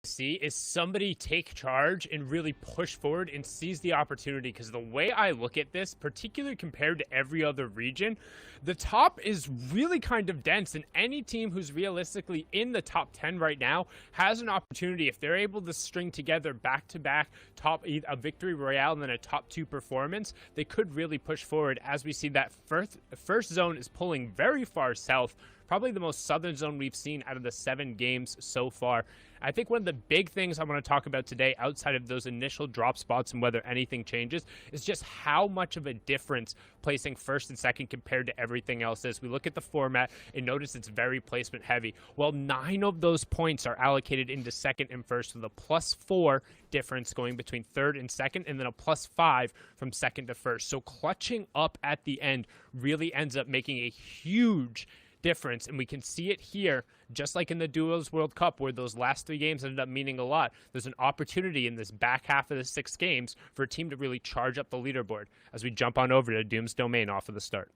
see is somebody take charge and really push forward and seize the opportunity, because the way I look at this, particularly compared to every other region, the top is really kind of dense, and any team who's realistically in the top 10 right now has an opportunity. If they're able to string together back-to-back a victory royale and then a top 2 performance, they could really push forward. As we see that first zone is pulling very far south, probably the most southern zone we've seen out of the 7 games so far. I think one of the big things I want to talk about today, outside of those initial drop spots and whether anything changes, is just how much of a difference placing first and second compared to everything else is. We look at the format and notice it's very placement heavy. Well, 9 of those points are allocated into second and first, with a +4 difference going between third and second, and then a +5 from second to first. So clutching up at the end really ends up making a huge difference, and we can see it here, just like in the Duos World Cup, where those last 3 games ended up meaning a lot. There's an opportunity in this back half of the 6 games for a team to really charge up the leaderboard as we jump on over to Doom's Domain off of the start.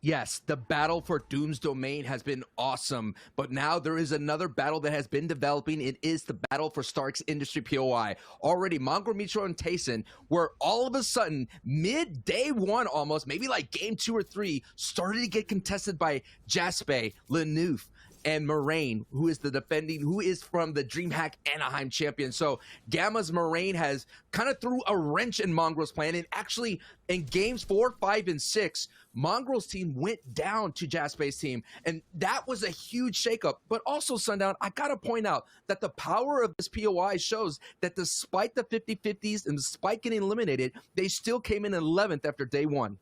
Yes, the battle for Doom's Domain has been awesome, but now there is another battle that has been developing. It is the battle for Stark's Industry POI. Already, Mongrel, Mitro, and Tayson were all of a sudden, mid-day 1 almost, maybe like game 2 or 3, started to get contested by Jaspe, Lenouf, and Moraine, who is from the DreamHack Anaheim champion. So Gamma's Moraine has kind of threw a wrench in Mongrel's plan, and actually in games 4, 5, and 6, Mongrel's team went down to Jaspe's team, and that was a huge shakeup. But also, Sundown, I gotta point out that the power of this POI shows that despite the 50-50s and despite getting eliminated, they still came in 11th after day 1.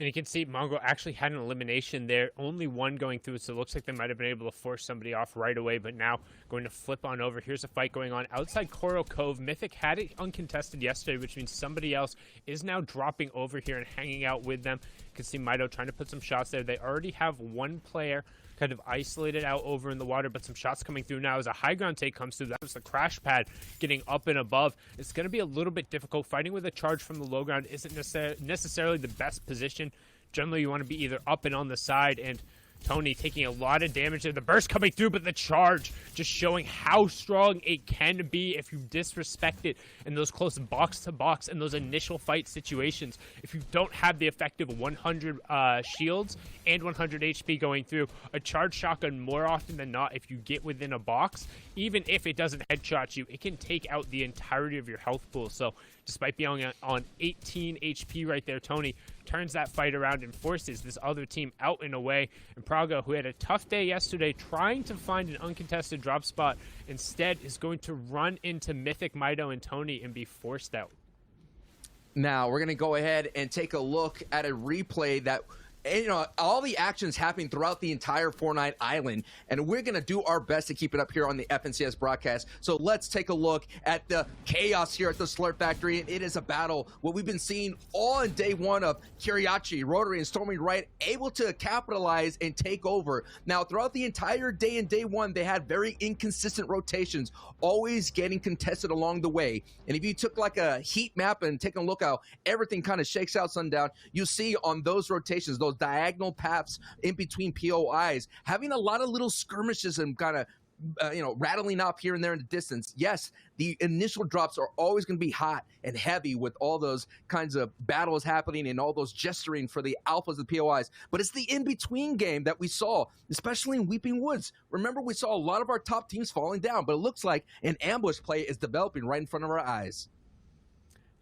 And you can see Mongrel actually had an elimination there, only 1 going through, so it looks like they might have been able to force somebody off right away, but now going to flip on over. Here's a fight going on outside Coral Cove. Mythic had it uncontested yesterday, which means somebody else is now dropping over here and hanging out with them. You can see Mido trying to put some shots there. They already have 1 player kind of isolated out over in the water, but some shots coming through now as a high ground take comes through. That was the crash pad getting up and above. It's going to be a little bit difficult. Fighting with a charge from the low ground isn't necessarily the best position. Generally, you want to be either up and on the side, and Tony taking a lot of damage there. The burst coming through, but the charge just showing how strong it can be if you disrespect it in those close box-to-box and those initial fight situations. If you don't have the effective 100 shields and 100 HP going through, a charge shotgun more often than not, if you get within a box, even if it doesn't headshot you, it can take out the entirety of your health pool. So despite being on 18 HP right there, Tony turns that fight around and forces this other team out and away. And Praga, who had a tough day yesterday trying to find an uncontested drop spot, instead is going to run into Mythic, Mido, and Tony and be forced out. Now, we're going to go ahead and take a look at a replay that, you know, all the actions happening throughout the entire Fortnite island, and we're going to do our best to keep it up here on the FNCS broadcast. So let's take a look at the chaos here at the Slurp Factory. It is a battle, what we've been seeing all in day 1 of Kiriachi, Rotary, and Stormy Wright able to capitalize and take over. Now, throughout the entire day in day 1, they had very inconsistent rotations, always getting contested along the way. And if you took like a heat map and take a look how everything kind of shakes out, Sundown, you see on those rotations, those diagonal paths in between POIs, having a lot of little skirmishes and kind of rattling up here and there in the distance. Yes, the initial drops are always going to be hot and heavy with all those kinds of battles happening and all those gesturing for the alphas and POIs. But it's the in-between game that we saw, especially in Weeping Woods. Remember, we saw a lot of our top teams falling down, but it looks like an ambush play is developing right in front of our eyes.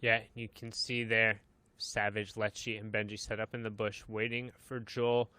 Yeah, you can see there Savage, Lecce, and Benji set up in the bush, waiting for Joel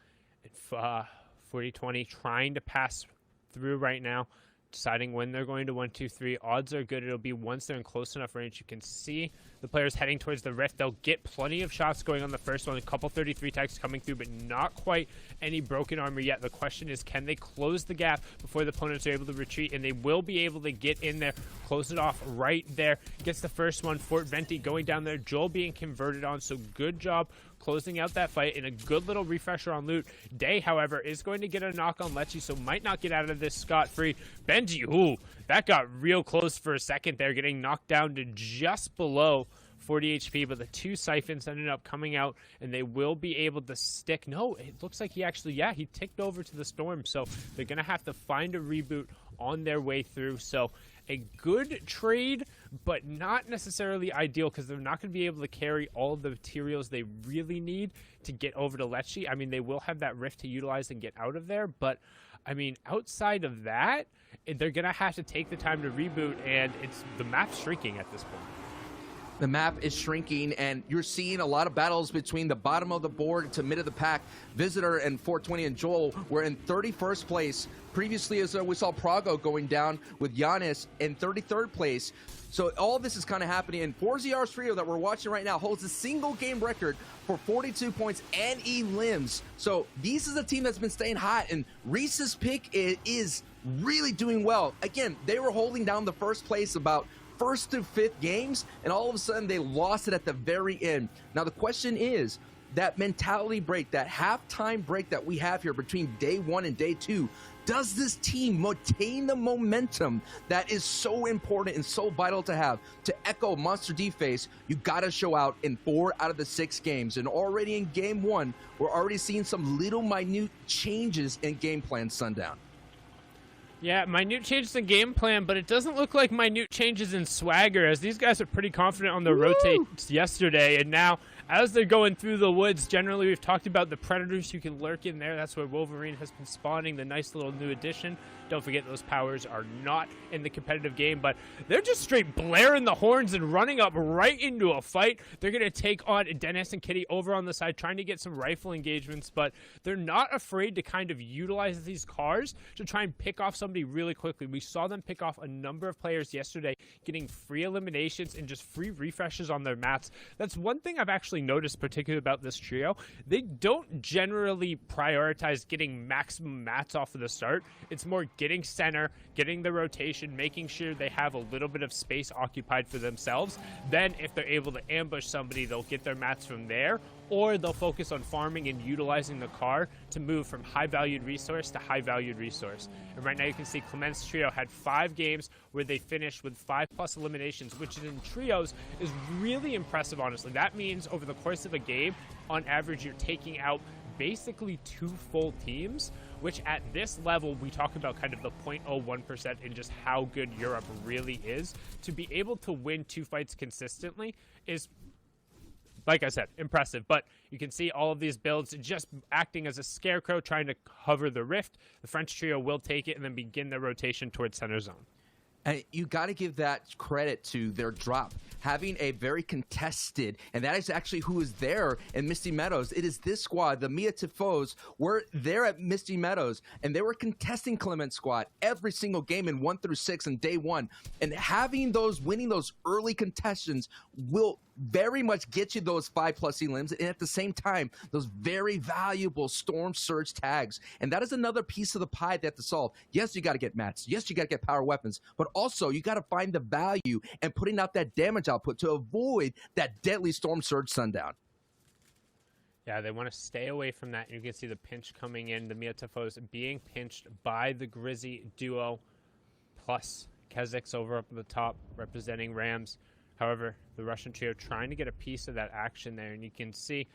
and 4020, trying to pass through right now, deciding when they're going to 1, 2, 3. Odds are good it'll be once they're in close enough range. You can see the players heading towards the rift. They'll get plenty of shots going on the first one. A couple 33 tags coming through, but not quite any broken armor yet. The question is, can they close the gap before the opponents are able to retreat? And they will be able to get in there, close it off right there. Gets the first one. Fort Venti going down there. Joel being converted on, so good job closing out that fight, and a good little refresher on loot. Day, however, is going to get a knock on Lecce, so might not get out of this scot-free. Benji, ooh, that got real close for a second there, getting knocked down to just below 40 HP, but the 2 siphons ended up coming out, and they will be able to stick. No, it looks like he actually, yeah, he ticked over to the storm, so they're going to have to find a reboot on their way through. So a good trade, but not necessarily ideal because they're not going to be able to carry all of the materials they really need to get over to Lecce. I mean, they will have that rift to utilize and get out of there, but I mean, outside of that, they're going to have to take the time to reboot, and the map's shrinking at this point. The map is shrinking, and you're seeing a lot of battles between the bottom of the board to mid of the pack. Visitor and 420 and Joel were in 31st place. Previously, as we saw Prago going down with Giannis in 33rd place. So all this is kind of happening. And 4ZR's trio that we're watching right now holds a single game record for 42 points and elims. So this is a team that's been staying hot, and Reese's pick is really doing well. Again, they were holding down the first place about first to fifth games, and all of a sudden they lost it at the very end. Now the question is, that mentality break, that halftime break that we have here between day one and day two, does this team maintain the momentum that is so important and so vital to have? To echo Monster D-Face, you got to show out in 4 out of the 6 games. And already in game 1, we're already seeing some little minute changes in game plan, Sundown. Yeah, minute changes in game plan, but it doesn't look like minute changes in swagger, as these guys are pretty confident on their rotates yesterday, and now as they're going through the woods, generally we've talked about the predators who can lurk in there. That's where Wolverine has been spawning, the nice little new addition. Don't forget those powers are not in the competitive game, but they're just straight blaring the horns and running up right into a fight. They're going to take on Dennis and Kitty over on the side, trying to get some rifle engagements, but they're not afraid to kind of utilize these cars to try and pick off somebody really quickly. We saw them pick off a number of players yesterday, getting free eliminations and just free refreshes on their mats. That's one thing I've actually noticed particularly about this trio. They don't generally prioritize getting maximum mats off of the start. It's more getting center, getting the rotation, making sure they have a little bit of space occupied for themselves. Then if they're able to ambush somebody, they'll get their mats from there, or they'll focus on farming and utilizing the car to move from high-valued resource to high-valued resource. And right now you can see Clement's trio had 5 games where they finished with 5+ eliminations, which in trios is really impressive, honestly. That means over the course of a game, on average, you're taking out basically 2 full teams, which at this level, we talk about kind of the 0.01% in just how good Europe really is. To be able to win 2 fights consistently is, like I said, impressive. But you can see all of these builds just acting as a scarecrow, trying to cover the rift. The French trio will take it and then begin their rotation towards center zone. And you got to give that credit to their drop. Having a very contested, and that is actually who is there in Misty Meadows. It is this squad, the Mia Tifos, were there at Misty Meadows, and they were contesting Clement's squad every single game in 1 through 6 in day 1. And winning those early contestants will very much get you those 5+ elims, and at the same time, those very valuable Storm Surge tags. And that is another piece of the pie they have to solve. Yes, you got to get mats. Yes, you got to get power weapons, but also you got to find the value and putting out that damage output to avoid that deadly Storm Surge sundown. Yeah, they want to stay away from that. You can see the pinch coming in. The Miatafos being pinched by the Grizzy duo, plus Kezix over up at the top representing Rams. However, the Russian trio trying to get a piece of that action there, and you can see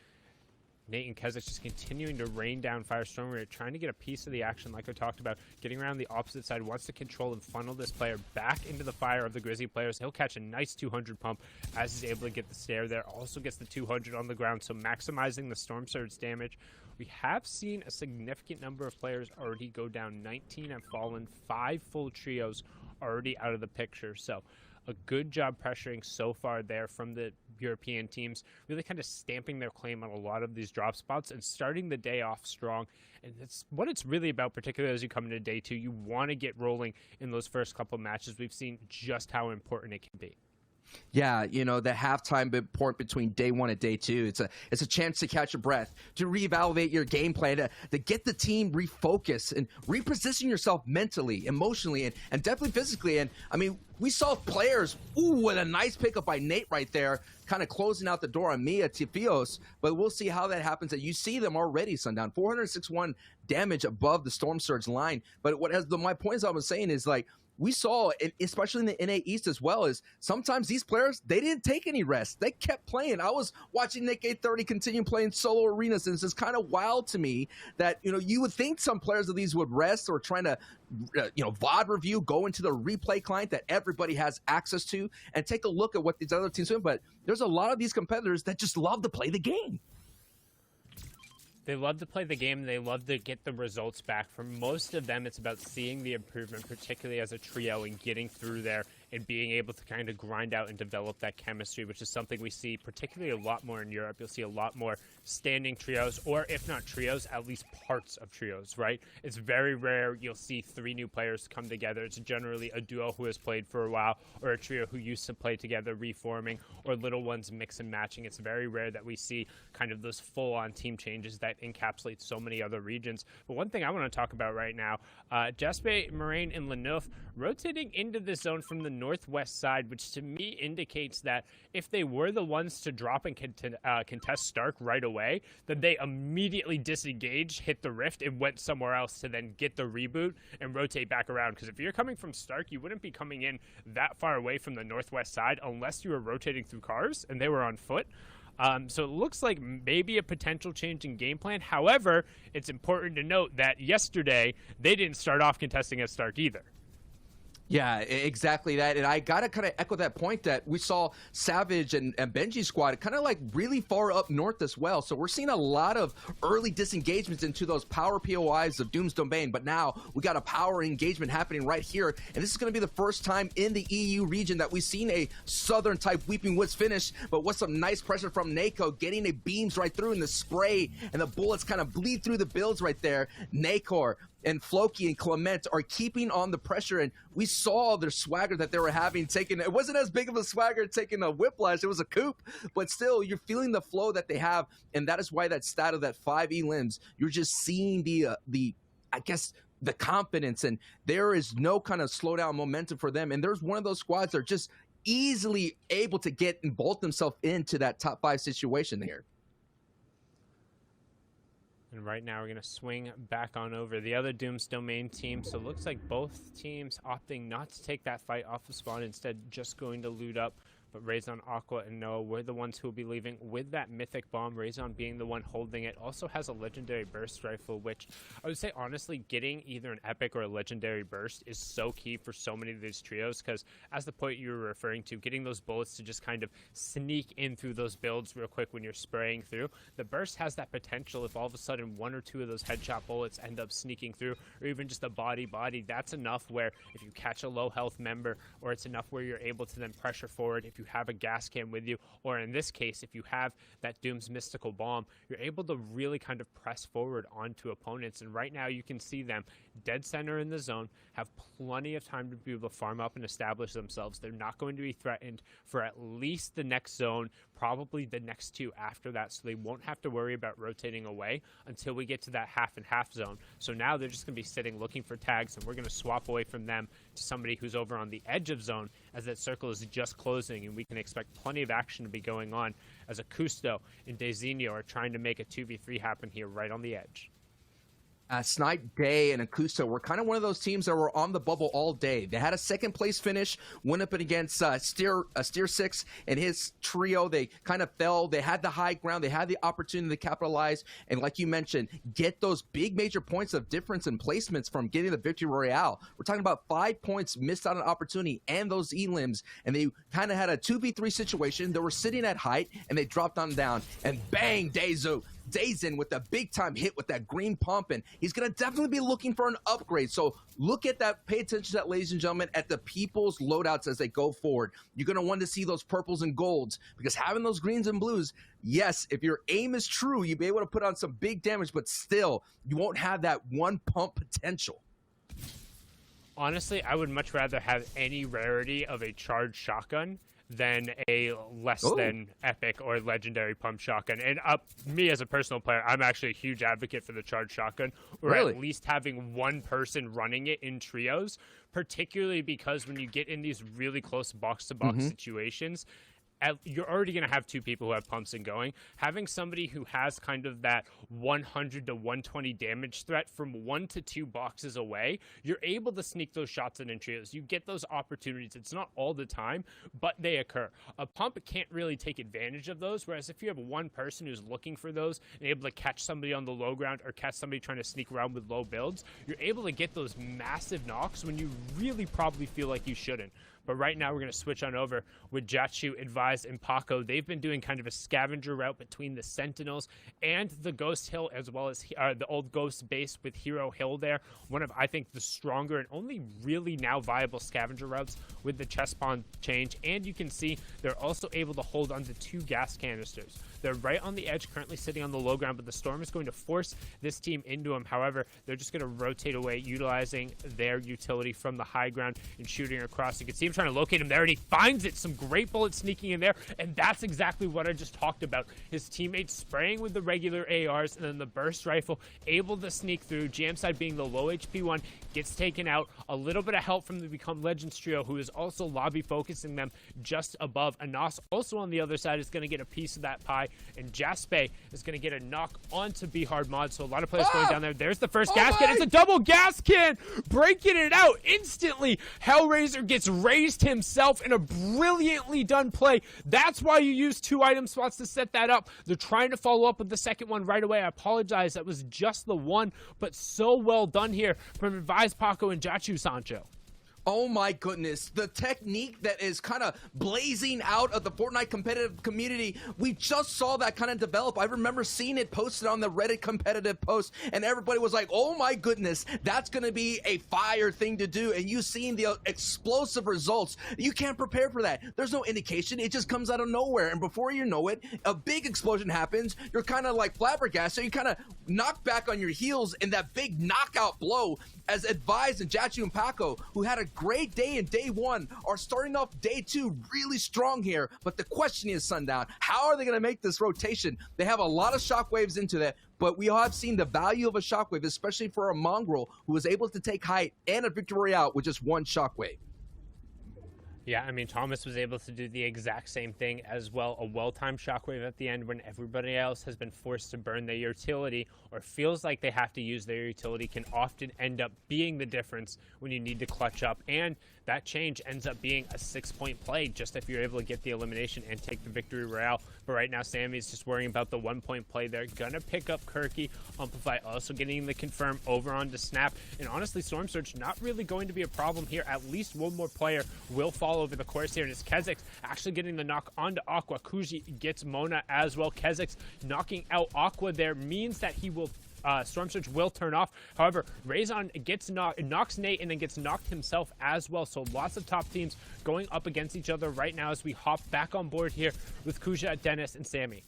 Nate and Kezix just continuing to rain down Firestorm. We're trying to get a piece of the action, like I talked about, getting around the opposite side, wants to control and funnel this player back into the fire of the Grizzly players. He'll catch a nice 200 pump as he's able to get the stare there. Also gets the 200 on the ground, so maximizing the Storm Surge damage. We have seen a significant number of players already go down. 19 have fallen, 5 full trios already out of the picture. So a good job pressuring so far there from the European teams, really kind of stamping their claim on a lot of these drop spots and starting the day off strong. And that's what it's really about, particularly as you come into day 2. You want to get rolling in those first couple matches. We've seen just how important it can be. Yeah, you know, the halftime point between day 1 and day 2, it's a chance to catch your breath, to reevaluate your game plan, to get the team refocused and reposition yourself mentally, emotionally, and definitely physically. And I mean, we saw players, with a nice pickup by Nate right there, kind of closing out the door on Mia Tifios, but we'll see how that happens. And you see them already, Sundown, 461 damage above the Storm Surge line. But my point is I was saying is, like, we saw, especially in the NA East as well, is sometimes these players, they didn't take any rest. They kept playing. I was watching Nick 830 continue playing solo arenas, and it's just kind of wild to me that, you would think some players of these would rest or trying to, VOD review, go into the replay client that everybody has access to and take a look at what these other teams do. But there's a lot of these competitors that just love to play the game. They love to play the game. They love to get the results back. For most of them, it's about seeing the improvement, particularly as a trio, and getting through there and being able to kind of grind out and develop that chemistry, which is something we see particularly a lot more in Europe. You'll see a lot more standing trios, or if not trios, at least parts of trios, right? It's very rare you'll see 3 new players come together. It's generally a duo who has played for a while, or a trio who used to play together reforming, or little ones mix and matching. It's very rare that we see kind of those full-on team changes that encapsulate so many other regions. But one thing I want to talk about right now, Jaspe, Moraine, and Lenouf rotating into the zone from the northwest side, which to me indicates that if they were the ones to drop and contest Stark right away, then they immediately disengaged, hit the rift, and went somewhere else to then get the reboot and rotate back around. Because if you're coming from Stark, you wouldn't be coming in that far away from the northwest side unless you were rotating through cars and they were on foot. So it looks like maybe a potential change in game plan. However, it's important to note that yesterday they didn't start off contesting as Stark either. Yeah, exactly that. And I got to kind of echo that point that we saw Savage and Benji's squad kind of like really far up north as well. So we're seeing a lot of early disengagements into those power POIs of Doom's Domain. But now we got a power engagement happening right here. And this is going to be the first time in the EU region that we've seen a southern type Weeping Woods finish. But with some nice pressure from Nako, getting the beams right through, and the spray and the bullets kind of bleed through the builds right there. Nakor and Floki and Clement are keeping on the pressure, and we saw their swagger that they were having taken. It wasn't as big of a swagger taking a whiplash, it was a coup, but still you're feeling the flow that they have, and that is why that stat of that 5 elims, you're just seeing the I guess the confidence, and there is no kind of slowdown momentum for them. And there's one of those squads that are just easily able to get and bolt themselves into that top 5 situation here. And right now we're going to swing back on over the other Doom's Domain team. So it looks like both teams opting not to take that fight off the spawn, instead just going to loot up. But Raison, Aqua, and Noah were the ones who will be leaving with that mythic bomb. Raison being the one holding it, also has a legendary burst rifle, which I would say honestly getting either an epic or a legendary burst is so key for so many of these trios, because as the point you were referring to, getting those bullets to just kind of sneak in through those builds real quick when you're spraying through, the burst has that potential. If all of a sudden 1 or 2 of those headshot bullets end up sneaking through, or even just a body, that's enough where if you catch a low health member, or it's enough where you're able to then pressure forward. If you have a gas can with you, or in this case, if you have that Doom's mystical bomb, you're able to really kind of press forward onto opponents. And right now you can see them dead center in the zone, have plenty of time to be able to farm up and establish themselves. They're not going to be threatened for at least the next zone, probably the next 2 after that, so they won't have to worry about rotating away until we get to that half and half zone. So now they're just going to be sitting looking for tags, and we're going to swap away from them to somebody who's over on the edge of zone as that circle is just closing, and we can expect plenty of action to be going on as Akusto and Dezinho are trying to make a 2v3 happen here right on the edge. Snipe, Day, and Akusto were kind of one of those teams that were on the bubble all day. They had a second place finish, went up against Steer 6 and his trio. They kind of fell. They had the high ground. They had the opportunity to capitalize. And like you mentioned, get those big major points of difference in placements from getting the victory royale. We're talking about 5 points missed out on opportunity and those elims. And they kind of had a 2v3 situation. They were sitting at height and they dropped on down, and bang, Dazin with a big time hit with that green pump, and he's going to definitely be looking for an upgrade. So look at that. Pay attention to that, ladies and gentlemen, at the people's loadouts as they go forward. You're going to want to see those purples and golds, because having those greens and blues, yes, if your aim is true, you'll be able to put on some big damage, but still, you won't have that one pump potential. Honestly, I would much rather have any rarity of a charged shotgun than a less than epic or legendary pump shotgun. And me as a personal player, I'm actually a huge advocate for the charged shotgun, or at least having one person running it in trios, particularly because when you get in these really close box-to-box situations, you're already going to have two people who have pumps and going. Having somebody who has kind of that 100 to 120 damage threat from 1 to 2 boxes away, you're able to sneak those shots in trios. You get those opportunities. It's not all the time, but they occur. A pump can't really take advantage of those, whereas if you have one person who's looking for those and able to catch somebody on the low ground or catch somebody trying to sneak around with low builds, you're able to get those massive knocks when you really probably feel like you shouldn't. But right now we're going to switch on over with Jachu, Advise, and Paco. They've been doing kind of a scavenger route between the Sentinels and the Ghost Hill, as well as the old Ghost base with Hero Hill there. One of, I think, the stronger and only really now viable scavenger routes with the chest spawn change. And you can see they're also able to hold onto 2 gas canisters. They're right on the edge, currently sitting on the low ground, but the Storm is going to force this team into them. However, they're just going to rotate away, utilizing their utility from the high ground and shooting across. You can see him trying to locate him there, and he finds it. Some great bullets sneaking in there, and that's exactly what I just talked about. His teammates spraying with the regular ARs, and then the burst rifle able to sneak through. Jamside being the low HP one, gets taken out. A little bit of help from the Become Legends trio, who is also lobby focusing them just above. Anas also on the other side is going to get a piece of that pie, and Jaspe is going to get a knock onto Be Hard Mod. So a lot of players going down there. There's the first gas can. It's a double gas can, breaking it out instantly. Hellraiser gets raised himself in a brilliantly done play. That's why you use 2 item spots to set that up. They're trying to follow up with the second one right away. I apologize. That was just the one, but so well done here from Advise, Paco, and Jachu Sancho. Oh my goodness, the technique that is kind of blazing out of the Fortnite competitive community, we just saw that kind of develop. I remember seeing it posted on the Reddit competitive post, and everybody was like, oh my goodness, that's going to be a fire thing to do. And you seeing the explosive results, you can't prepare for that. There's no indication. It just comes out of nowhere. And before you know it, a big explosion happens. You're kind of like flabbergasted. So you kind of knock back on your heels in that big knockout blow as Advise and Jachu and Paco, who had a great day in day 1, are starting off day 2 really strong here. But the question is, Sundown, how are they going to make this rotation? They have a lot of shockwaves into that, but we all have seen the value of a shockwave, especially for a mongrel who was able to take height and a victory royale with just 1 shockwave. Yeah, I mean, Thomas was able to do the exact same thing as well. A well-timed shockwave at the end when everybody else has been forced to burn their utility or feels like they have to use their utility can often end up being the difference when you need to clutch up. And that change ends up being a 6-point play just if you're able to get the elimination and take the victory royale. But right now, Sammy's just worrying about the 1-point play. They're going to pick up Kirky. Amplify also getting the confirm over onto Snap. And honestly, Storm Surge not really going to be a problem here. At least one more player will fall over the course here. And it's Kezix actually getting the knock onto Aqua. Kuji gets Mona as well. Kezix knocking out Aqua there means that he will Storm Surge will turn off. However, Raison gets knocks Nate and then gets knocked himself as well. So lots of top teams going up against each other right now as we hop back on board here with Kuja, Dennis, and Sammy.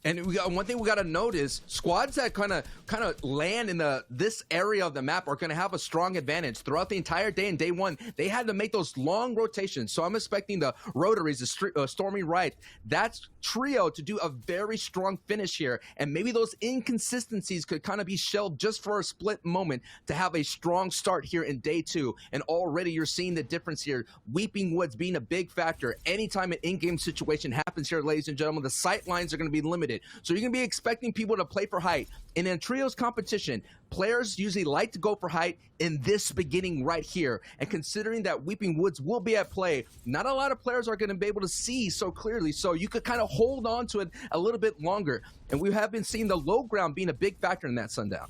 And we got one thing we got to note is squads that kind of land in this area of the map are going to have a strong advantage throughout the entire day. In day 1, they had to make those long rotations. So I'm expecting the Rotaries, the Stormy Right, that trio to do a very strong finish here. And maybe those inconsistencies could kind of be shelved just for a split moment to have a strong start here in day 2. And already you're seeing the difference here. Weeping Woods being a big factor. Anytime an in-game situation happens here, ladies and gentlemen, the sight lines are going to be limited. So you're going to be expecting people to play for height. And in trios competition, players usually like to go for height in this beginning right here. And considering that Weeping Woods will be at play, not a lot of players are going to be able to see so clearly. So you could kind of hold on to it a little bit longer. And we have been seeing the low ground being a big factor in that, Sundown.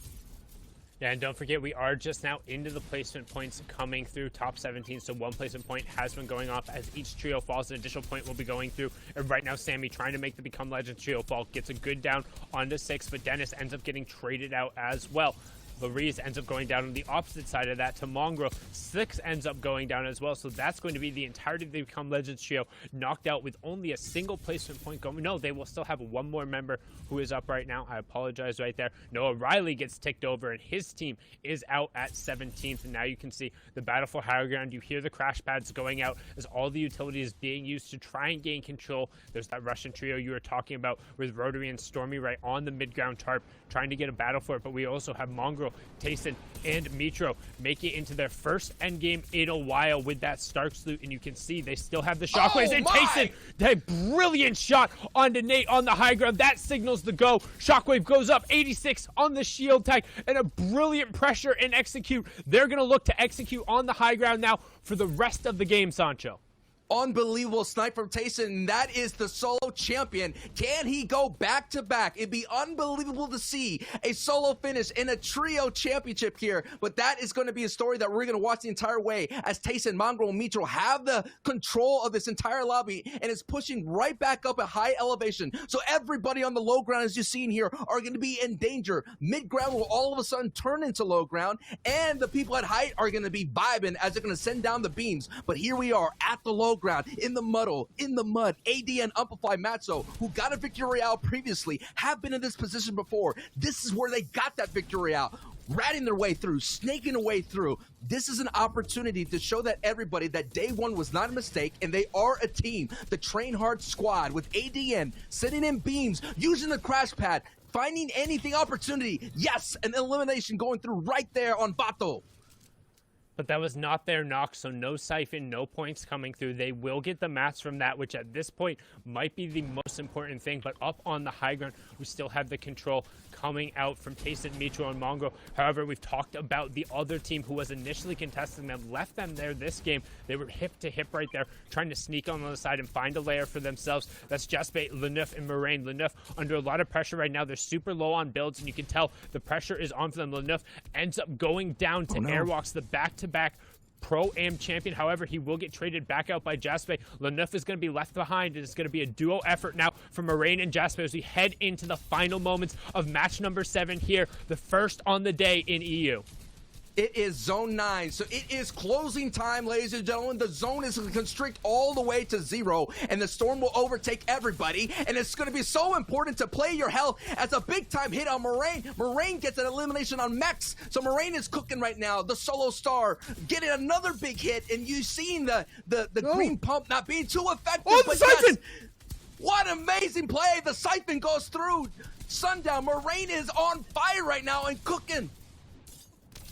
Yeah, and don't forget, we are just now into the placement points coming through top 17. So 1 placement point has been going off as each trio falls. An additional point will be going through. And right now, Sammy trying to make the Become Legends trio fall. Gets a good down onto 6, but Dennis ends up getting traded out as well. Lariz ends up going down on the opposite side of that to Mongrel. 6 ends up going down as well. So that's going to be the entirety of the Become Legends trio knocked out with only a single placement point going. No, they will still have 1 more member who is up right now. I apologize right there. Noah Riley gets ticked over and his team is out at 17th. And now you can see the battle for higher ground. You hear the crash pads going out as all the utilities being used to try and gain control. There's that Russian trio you were talking about with Rotary and Stormy right on the mid ground tarp trying to get a battle for it. But we also have Mongrel Mongo, Tayson, and Mitro make it into their first endgame in a while with that Starks loot, and you can see they still have the shockwaves. And Tayson, that brilliant shot onto Nate on the high ground. That signals the go. Shockwave goes up 86 on the shield tag, and a brilliant pressure and execute. They're going to look to execute on the high ground now for the rest of the game, Sancho. Unbelievable snipe from Tayson. That is the solo champion. Can he go back to back? It'd be unbelievable to see a solo finish in a trio championship here, but that is going to be a story that we're going to watch the entire way as Tayson, Mongrel, and Mitro have the control of this entire lobby and is pushing right back up at high elevation. So everybody on the low ground, as you've seen here, are going to be in danger. Mid ground will all of a sudden turn into low ground, and the people at height are going to be vibing as they're going to send down the beams. But here we are at the low ground, in the mud. AD and Amplify Matzo, who got a victory royale previously, have been in this position before. This is where they got that victory royale, ratting their way through, snaking their way through. This is an opportunity to show that everybody that day one was not a mistake, and they are a team. The Train Hard squad with ADN sitting in beams, using the crash pad, finding anything opportunity. Yes, an elimination going through right there on Bato. But that was not their knock, so no siphon, no points coming through. They will get the mats from that, which at this point might be the most important thing. But up on the high ground, we still have the control coming out from Tayson, Mitro, and Mongo. However, we've talked about the other team who was initially contesting them, left them there this game. They were hip to hip right there, trying to sneak on the other side and find a layer for themselves. That's Jaspe, Leneuf, and Moraine. Leneuf under a lot of pressure right now. They're super low on builds, and you can tell the pressure is on for them. Leneuf ends up going down to Airwalks, the back-to-back Pro-Am champion. However, he will get traded back out by Jaspe. Leneuf is going to be left behind, and it's going to be a duo effort now for Moraine and Jaspe as we head into the final moments of match number 7 here, the first on the day in EU. It is zone 9, so it is closing time, ladies and gentlemen. The zone is going to constrict all the way to 0, and the storm will overtake everybody, and it's going to be so important to play your health as a big-time hit on Moraine. Moraine gets an elimination on Mex, so Moraine is cooking right now. The solo star getting another big hit, and you seeing the green pump not being too effective. Oh, the siphon! Yes, what amazing play! The siphon goes through. Sundown, Moraine is on fire right now and cooking.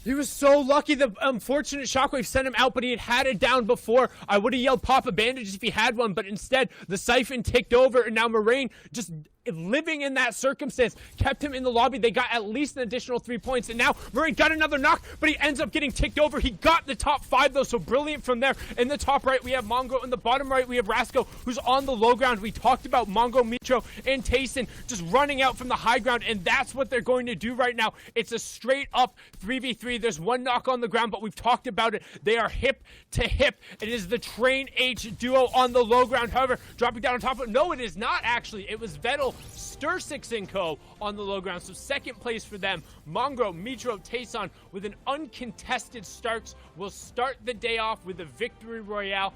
He was so lucky. The unfortunate shockwave sent him out, but he had it down before. I would have yelled pop a bandage if he had one, but instead the siphon ticked over, and now Moraine just living in that circumstance kept him in the lobby. They got at least an additional 3 points, and now Moraine got another knock, but he ends up getting ticked over. He got the top 5 though, so brilliant from there. In the top right we have Mongo, in the bottom right we have Rasco, who's on the low ground. We talked about Mongo, Mitro, and Tayson just running out from the high ground, and that's what they're going to do right now. It's a straight up 3v3. There's one knock on the ground, but we've talked about it. They are hip to hip. It is the Train H duo on the low ground. However, dropping down on top of it, no, it is not actually. It was Vettel, Stursix, and Co. on the low ground. So second place for them. Mongo, Mitro, Tayson with an uncontested Starks will start the day off with a victory royale.